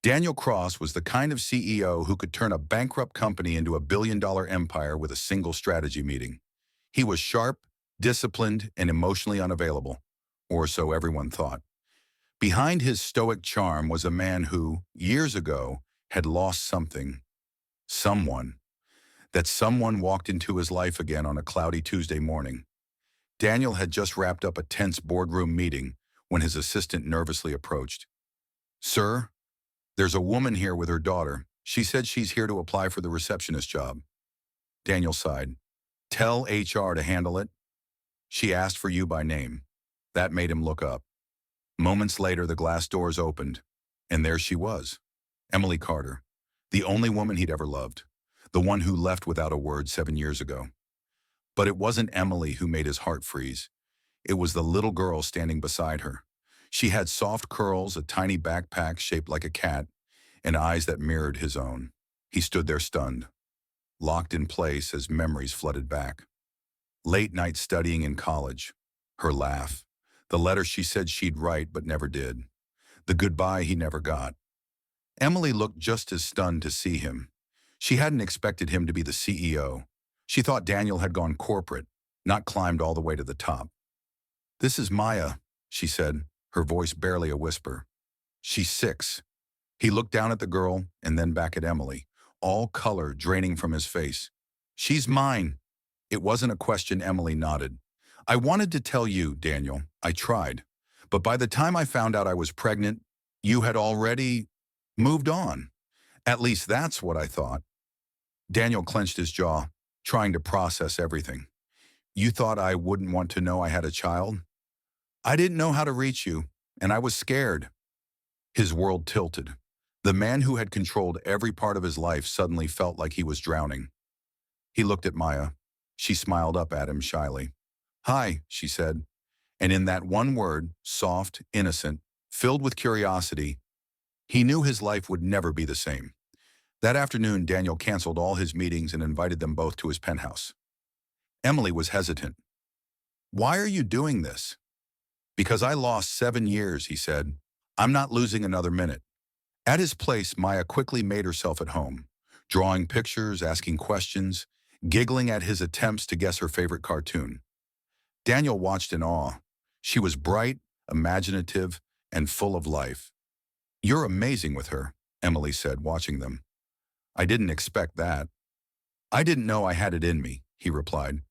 Daniel Cross was the kind of CEO who could turn a bankrupt company into a billion-dollar empire with a single strategy meeting. He was sharp, disciplined, and emotionally unavailable, or so everyone thought. Behind his stoic charm was a man who, years ago, had lost something, someone. That someone walked into his life again on a cloudy Tuesday morning. Daniel had just wrapped up a tense boardroom meeting when his assistant nervously approached. "Sir, there's a woman here with her daughter. She said she's here to apply for the receptionist job." Daniel sighed. "Tell HR to handle it. She asked for you by name." That made him look up. Moments later, the glass doors opened, and there she was, Emily Carter, the only woman he'd ever loved, the one who left without a word 7 years ago. But it wasn't Emily who made his heart freeze. It was the little girl standing beside her. She had soft curls, a tiny backpack shaped like a cat, and eyes that mirrored his own. He stood there stunned, locked in place as memories flooded back. Late night studying in college, her laugh, the letter she said she'd write but never did, the goodbye he never got. Emily looked just as stunned to see him. She hadn't expected him to be the CEO. She thought Daniel had gone corporate, not climbed all the way to the top. "This is Maya," she said, her voice barely a whisper. "She's 6. He looked down at the girl and then back at Emily, all color draining from his face. "She's mine." It wasn't a question. Emily nodded. "I wanted to tell you, Daniel. I tried. But by the time I found out I was pregnant, you had already moved on. At least that's what I thought." Daniel clenched his jaw, trying to process everything. "You thought I wouldn't want to know I had a child? I didn't know how to reach you, and I was scared." His world tilted. The man who had controlled every part of his life suddenly felt like he was drowning. He looked at Maya. She smiled up at him shyly. "Hi," she said. And in that one word, soft, innocent, filled with curiosity, he knew his life would never be the same. That afternoon, Daniel canceled all his meetings and invited them both to his penthouse. Emily was hesitant. "Why are you doing this?" "Because I lost 7 years," he said. "I'm not losing another minute." At his place, Maya quickly made herself at home, drawing pictures, asking questions, giggling at his attempts to guess her favorite cartoon. Daniel watched in awe. She was bright, imaginative, and full of life. "You're amazing with her," Emily said, watching them. "I didn't expect that." "I didn't know I had it in me," he replied.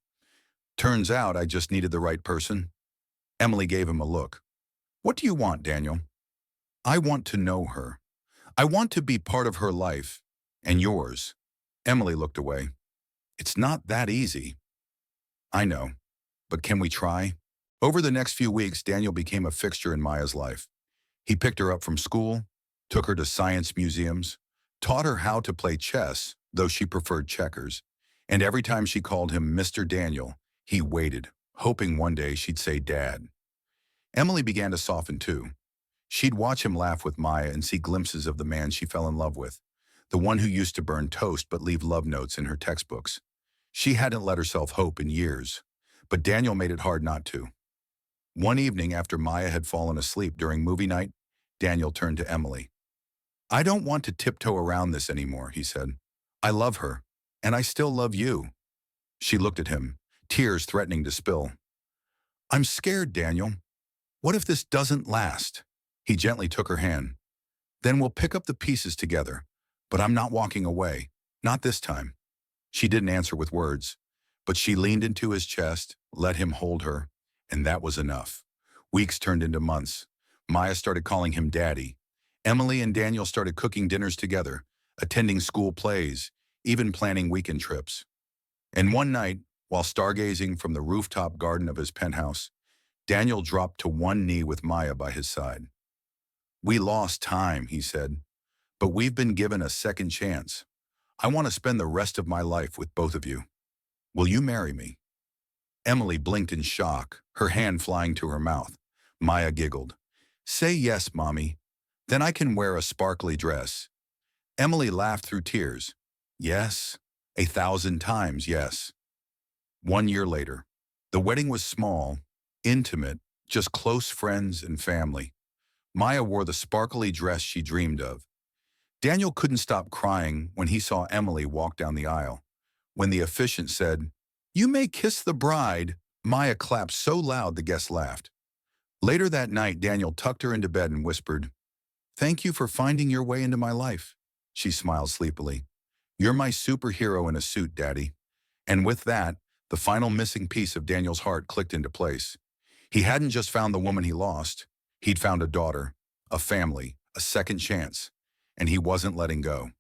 "Turns out I just needed the right person." Emily gave him a look. "What do you want, Daniel?" "I want to know her. I want to be part of her life, and yours." Emily looked away. "It's not that easy." "I know, but can we try?" Over the next few weeks, Daniel became a fixture in Maya's life. He picked her up from school, took her to science museums, taught her how to play chess, though she preferred checkers, and every time she called him Mr. Daniel, he waited, hoping one day she'd say Dad. Emily began to soften too. She'd watch him laugh with Maya and see glimpses of the man she fell in love with, the one who used to burn toast but leave love notes in her textbooks. She hadn't let herself hope in years, but Daniel made it hard not to. One evening after Maya had fallen asleep during movie night, Daniel turned to Emily. "I don't want to tiptoe around this anymore," he said. "I love her, and I still love you." She looked at him, tears threatening to spill. "I'm scared, Daniel. What if this doesn't last?" He gently took her hand. "Then we'll pick up the pieces together, but I'm not walking away. Not this time." She didn't answer with words, but she leaned into his chest, let him hold her, and that was enough. Weeks turned into months. Maya started calling him Daddy. Emily and Daniel started cooking dinners together, attending school plays, even planning weekend trips. And one night, while stargazing from the rooftop garden of his penthouse, Daniel dropped to one knee with Maya by his side. "We lost time," he said, "but we've been given a second chance. I want to spend the rest of my life with both of you. Will you marry me?" Emily blinked in shock, her hand flying to her mouth. Maya giggled. "Say yes, Mommy. Then I can wear a sparkly dress." Emily laughed through tears. "Yes, 1,000 times yes." 1 year later, the wedding was small, intimate, just close friends and family. Maya wore the sparkly dress she dreamed of. Daniel couldn't stop crying when he saw Emily walk down the aisle. When the officiant said, "You may kiss the bride," Maya clapped so loud the guests laughed. Later that night, Daniel tucked her into bed and whispered, "Thank you for finding your way into my life." She smiled sleepily. "You're my superhero in a suit, Daddy." And with that, the final missing piece of Daniel's heart clicked into place. He hadn't just found the woman he lost. He'd found a daughter, a family, a second chance, and he wasn't letting go.